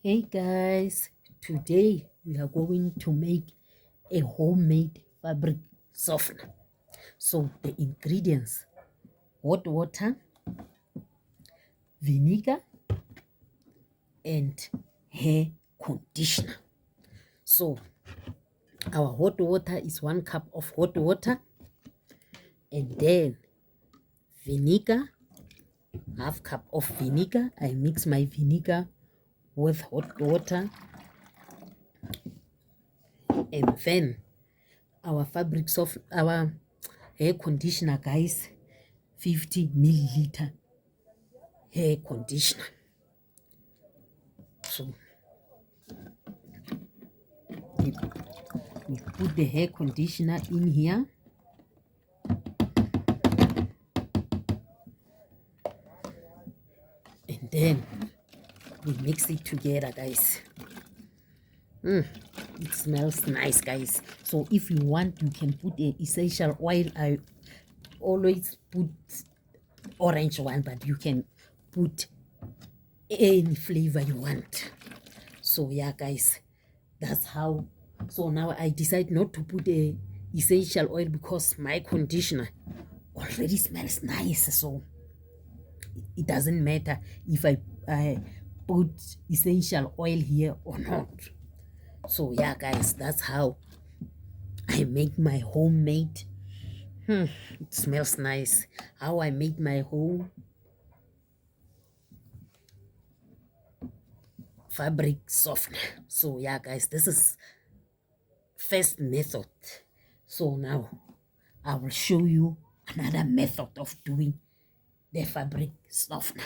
Hey guys, today we are going to make a homemade fabric softener. So the ingredients: hot water, vinegar, and hair conditioner. So our hot water is 1 cup of hot water, and then vinegar, half cup of vinegar. I mix my vinegar with hot water, and then our hair conditioner, guys, 50 milliliter hair conditioner. So we, we put the hair conditioner in here, and then we mix it together, guys. It smells nice, guys. So if you want, you can put a essential oil. I always put orange one, but you can put any flavor you want. So yeah, guys, that's how. So now I decide not to put a essential oil because my conditioner already smells nice. So it doesn't matter if I put essential oil here or not. So yeah, guys, that's how I make my homemade. It smells nice. How I make my home fabric softener. So yeah, guys, this is first method. So now I will show you another method of doing the fabric softener.